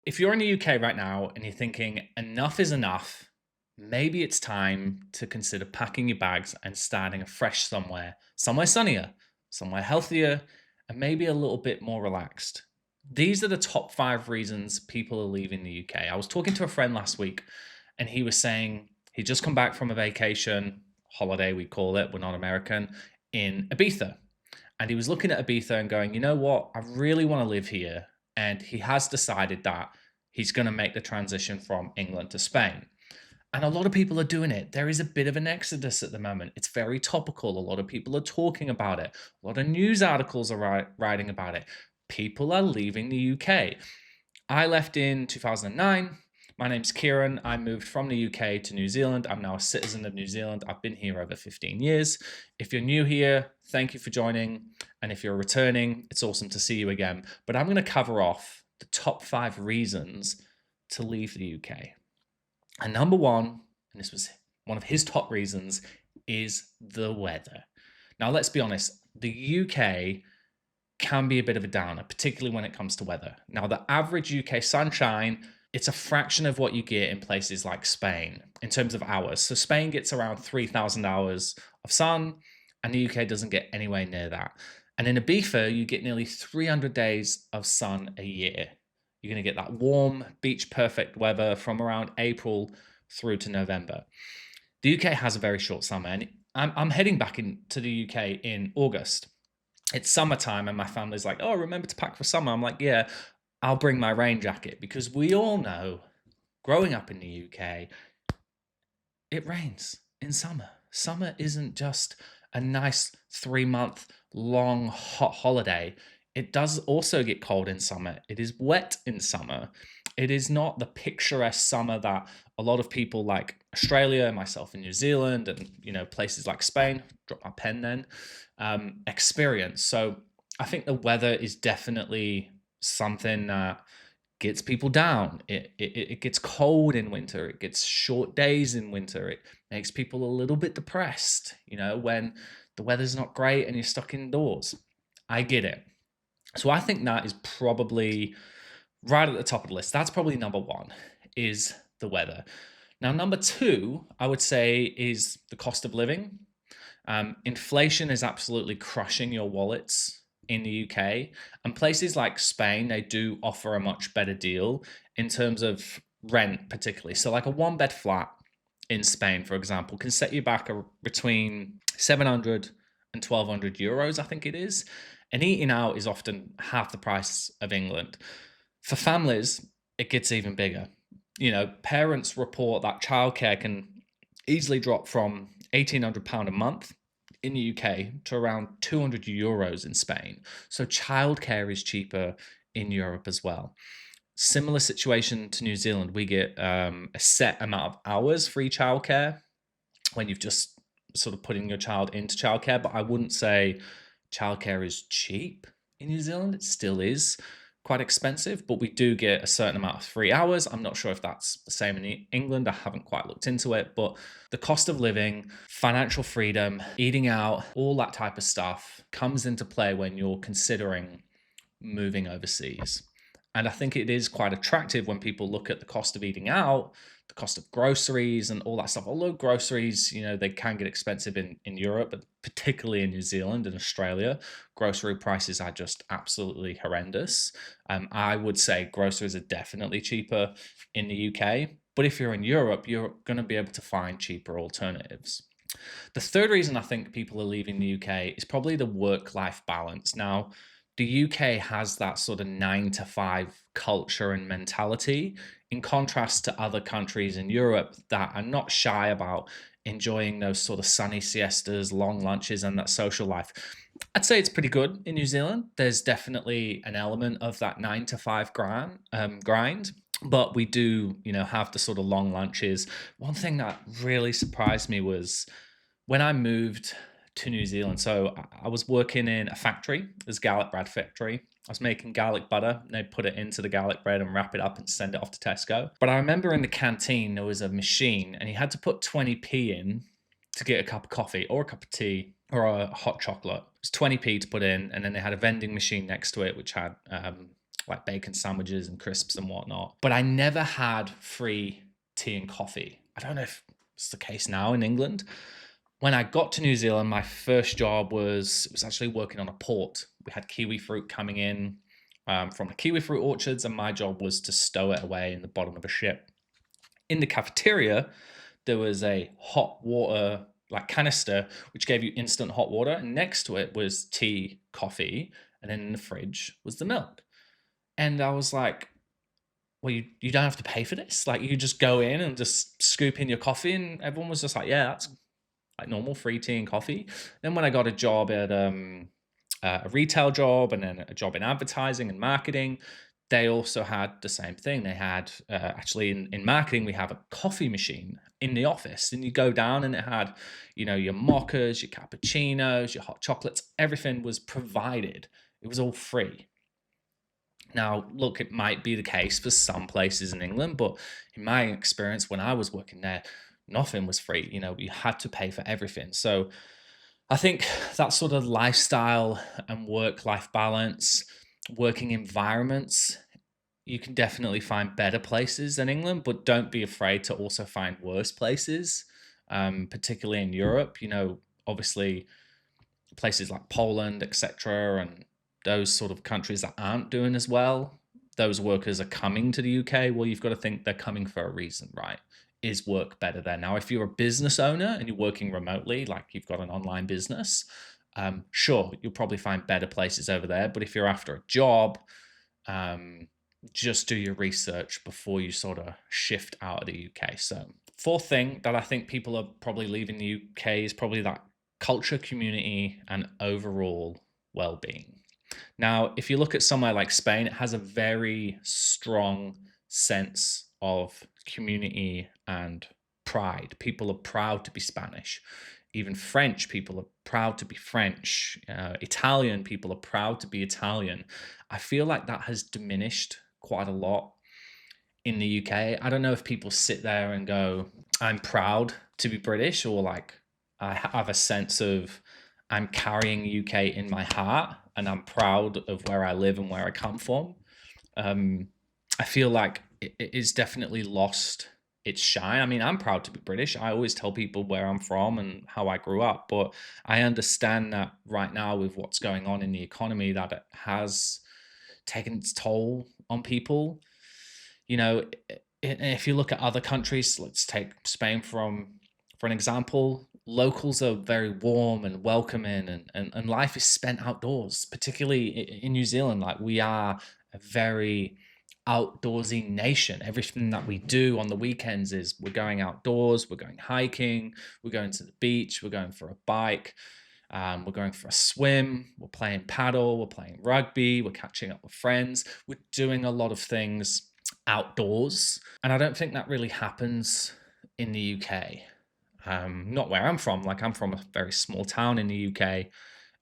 If you're in the UK right now and you're thinking enough is enough, maybe it's time to consider packing your bags and starting afresh somewhere sunnier, somewhere healthier, and maybe a little bit more relaxed. These are the top 5 reasons people are leaving the UK. I was talking to a friend last week and he was saying he'd just come back from a vacation, holiday, we call it, we're not American, in Ibiza. And he was looking at Ibiza and going, you know what? I really want to live here. And he has decided that he's going to make the transition from England to Spain. And a lot of people are doing it. There is a bit of an exodus at the moment. It's very topical. A lot of people are talking about it. A lot of news articles are writing about it. People are leaving the UK. I left in 2009. My name's Kieran. I moved from the UK to New Zealand. I'm now a citizen of New Zealand. I've been here over 15 years. If you're new here, thank you for joining. And if you're returning, it's awesome to see you again. But I'm going to cover off the top 5 reasons to leave the UK. And number one, and this was one of his top reasons, is the weather. Now, let's be honest, the UK can be a bit of a downer, particularly when it comes to weather. Now, the average UK sunshine, it's a fraction of what you get in places like Spain in terms of hours. So Spain gets around 3,000 hours of sun, and the UK doesn't get anywhere near that. And in Ibiza, you get nearly 300 days of sun a year. You're going to get that warm, beach perfect weather from around April through to November. The UK has a very short summer, and I'm heading back into the UK in August. It's summertime, and my family's like, oh, remember to pack for summer. I'm like, yeah, I'll bring my rain jacket, because we all know, growing up in the UK, it rains in summer. Summer isn't just a nice 3-month long hot holiday. It does also get cold in summer. It is wet in summer. It is not the picturesque summer that a lot of people like Australia, myself in New Zealand, and places like Spain, drop my pen then, experience. So I think the weather is definitely something that gets people down. It gets cold in winter. It gets short days in winter. It makes people a little bit depressed, when the weather's not great and you're stuck indoors. I get it. So I think that is probably right at the top of the list. That's probably number one, is the weather. Now, number two, I would say, is the cost of living. Inflation is absolutely crushing your wallets in the UK, and places like Spain, they do offer a much better deal in terms of rent, particularly. So like a 1-bed flat in Spain, for example, can set you back between 700 and 1,200 euros, I think it is. And eating out is often half the price of England. For families, it gets even bigger. Parents report that childcare can easily drop from £1,800 a month in the UK to around 200 euros in Spain. So childcare is cheaper in Europe as well. Similar situation to New Zealand. We get a set amount of hours free childcare when you've just sort of putting your child into childcare, but I wouldn't say childcare is cheap in New Zealand. It still is quite expensive, but we do get a certain amount of free hours. I'm not sure if that's the same in England. I haven't quite looked into it, but the cost of living, financial freedom, eating out, all that type of stuff comes into play when you're considering moving overseas. And I think it is quite attractive when people look at the cost of eating out, the cost of groceries and all that stuff. Although groceries, they can get expensive in Europe, but particularly in New Zealand and Australia, grocery prices are just absolutely horrendous. I would say groceries are definitely cheaper in the UK. But if you're in Europe, you're going to be able to find cheaper alternatives. The third reason I think people are leaving the UK is probably the work-life balance. Now, the UK has that sort of 9 to 5 culture and mentality, in contrast to other countries in Europe that are not shy about enjoying those sort of sunny siestas, long lunches, and that social life. I'd say it's pretty good in New Zealand. There's definitely an element of that 9 to 5 grind, but we do, have the sort of long lunches. One thing that really surprised me was when I moved to New Zealand. So I was working in a factory, this garlic bread factory. I was making garlic butter, and they'd put it into the garlic bread and wrap it up and send it off to Tesco. But I remember in the canteen, there was a machine and you had to put 20p in to get a cup of coffee or a cup of tea or a hot chocolate. It was 20p to put in, and then they had a vending machine next to it, which had like bacon sandwiches and crisps and whatnot. But I never had free tea and coffee. I don't know if it's the case now in England. When I got to New Zealand, my first job was actually working on a port. We had kiwi fruit coming in from the kiwi fruit orchards, and my job was to stow it away in the bottom of a ship. In the cafeteria, there was a hot water like canister which gave you instant hot water, and next to it was tea, coffee, and then in the fridge was the milk. And I was like, well, you don't have to pay for this. Like you just go in and just scoop in your coffee, and everyone was just like, yeah, that's like normal free tea and coffee. Then when I got a job at a retail job and then a job in advertising and marketing, they also had the same thing. They had actually in marketing, we have a coffee machine in the office, and you go down and it had, your mochas, your cappuccinos, your hot chocolates, everything was provided. It was all free. Now, look, it might be the case for some places in England, but in my experience, when I was working there, nothing was free. You had to pay for everything. So I think that sort of lifestyle and work-life balance, working environments, you can definitely find better places than England, but don't be afraid to also find worse places, particularly in Europe. Obviously places like Poland, etc., and those sort of countries that aren't doing as well, those workers are coming to the UK. Well, you've got to think they're coming for a reason, right? Is work better there? Now, if you're a business owner and you're working remotely, like you've got an online business, sure, you'll probably find better places over there. But if you're after a job, just do your research before you sort of shift out of the UK. So, fourth thing that I think people are probably leaving the UK is probably that culture, community, and overall well-being. Now, if you look at somewhere like Spain, it has a very strong sense of community and pride. People are proud to be Spanish. Even French people are proud to be French. Italian people are proud to be Italian. I feel like that has diminished quite a lot in the UK. I don't know if people sit there and go, I'm proud to be British, or like I have a sense of I'm carrying UK in my heart and I'm proud of where I live and where I come from. I feel like it is definitely lost its shine. I mean, I'm proud to be British. I always tell people where I'm from and how I grew up, but I understand that right now with what's going on in the economy, that it has taken its toll on people. If you look at other countries, let's take Spain for an example. Locals are very warm and welcoming, and life is spent outdoors, particularly in New Zealand. Like we are a very outdoorsy nation. Everything that we do on the weekends is we're going outdoors, we're going hiking, we're going to the beach, we're going for a bike, we're going for a swim, we're playing paddle, we're playing rugby, we're catching up with friends. We're doing a lot of things outdoors. And I don't think that really happens in the UK. Not where I'm from. Like I'm from a very small town in the UK,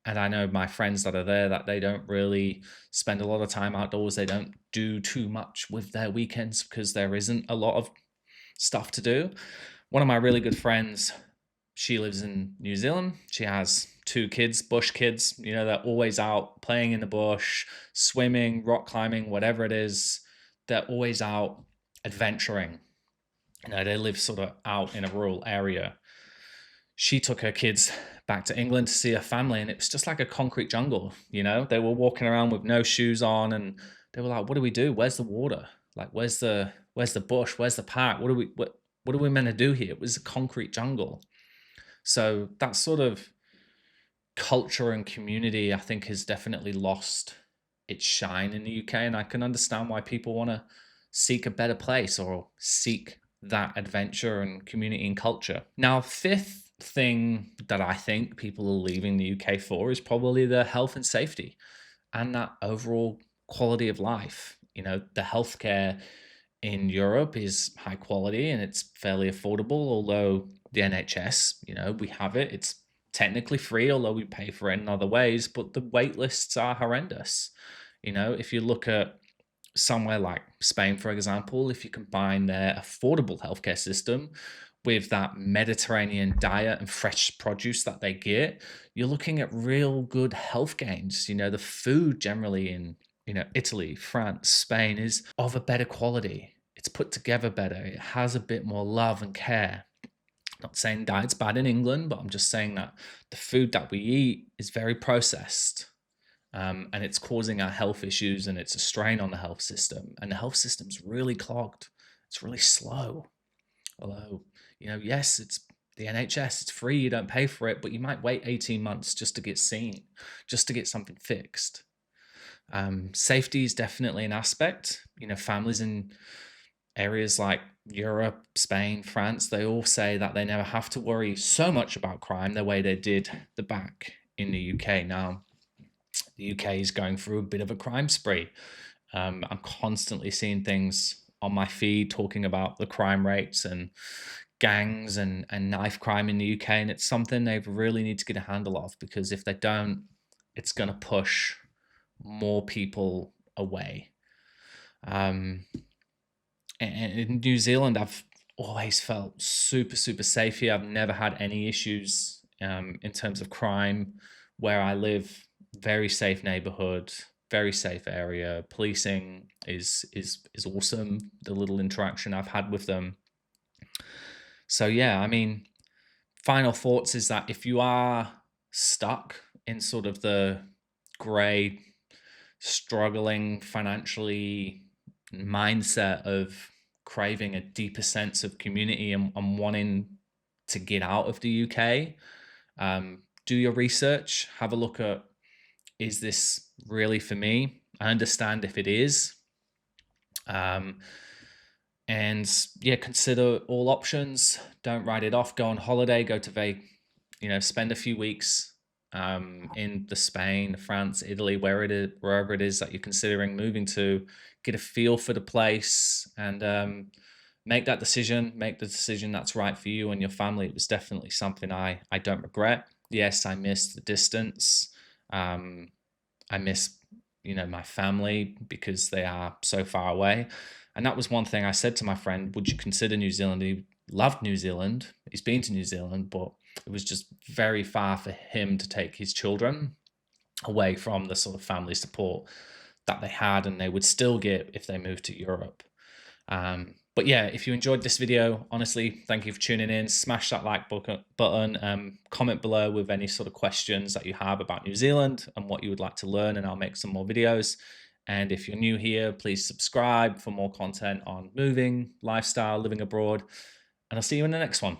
and I know my friends that are there that they don't really spend a lot of time outdoors. They don't do too much with their weekends because there isn't a lot of stuff to do. One of my really good friends, she lives in New Zealand. She has 2 kids, bush kids. They're always out playing in the bush, swimming, rock climbing, whatever it is. They're always out adventuring. They live sort of out in a rural area. She took her kids back to England to see her family, and it was just like a concrete jungle. They were walking around with no shoes on, and they were like, what do we do? Where's the water? Like, where's the bush? Where's the park? What are we meant to do here? It was a concrete jungle. So that sort of culture and community, I think, has definitely lost its shine in the UK, and I can understand why people want to seek a better place or seek that adventure and community and culture. Now, fifth thing that I think people are leaving the UK for is probably the health and safety and that overall quality of life. The healthcare in Europe is high quality and it's fairly affordable, although the NHS, we have it. It's technically free, although we pay for it in other ways, but the wait lists are horrendous. If you look at somewhere like Spain, for example, if you combine their affordable healthcare system with that Mediterranean diet and fresh produce that they get, you're looking at real good health gains. The food generally in Italy, France, Spain is of a better quality. It's put together better. It has a bit more love and care. Not saying diet's bad in England, but I'm just saying that the food that we eat is very processed. And it's causing our health issues, and it's a strain on the health system. And the health system's really clogged. It's really slow. Although, yes, it's the NHS, it's free, you don't pay for it, but you might wait 18 months just to get seen, just to get something fixed. Safety is definitely an aspect. Families in areas like Europe, Spain, France, they all say that they never have to worry so much about crime the way they did the back in the UK. Now, the UK is going through a bit of a crime spree. I'm constantly seeing things on my feed talking about the crime rates and gangs and knife crime in the UK, and it's something they really need to get a handle of, because if they don't, it's going to push more people away. And in New Zealand, I've always felt super, super safe here. I've never had any issues in terms of crime where I live. Very safe neighborhood, very safe area. Policing is awesome. The little interaction I've had with them. So yeah, I mean, final thoughts is that if you are stuck in sort of the gray, struggling financially mindset of craving a deeper sense of community and wanting to get out of the UK, do your research, have a look at, is this really for me? I understand if it is. And yeah, consider all options. Don't write it off. Go on holiday, go to spend a few weeks in the Spain, France, Italy, wherever it is that you're considering moving to. Get a feel for the place and make that decision. Make the decision that's right for you and your family. It was definitely something I don't regret. Yes, I miss the distance. I miss my family because they are so far away. And that was one thing I said to my friend, would you consider New Zealand? He loved New Zealand. He's been to New Zealand, but it was just very far for him to take his children away from the sort of family support that they had and they would still get if they moved to Europe. But yeah, if you enjoyed this video, honestly, thank you for tuning in. Smash that like button, comment below with any sort of questions that you have about New Zealand and what you would like to learn, and I'll make some more videos. And if you're new here, please subscribe for more content on moving, lifestyle, living abroad, and I'll see you in the next one.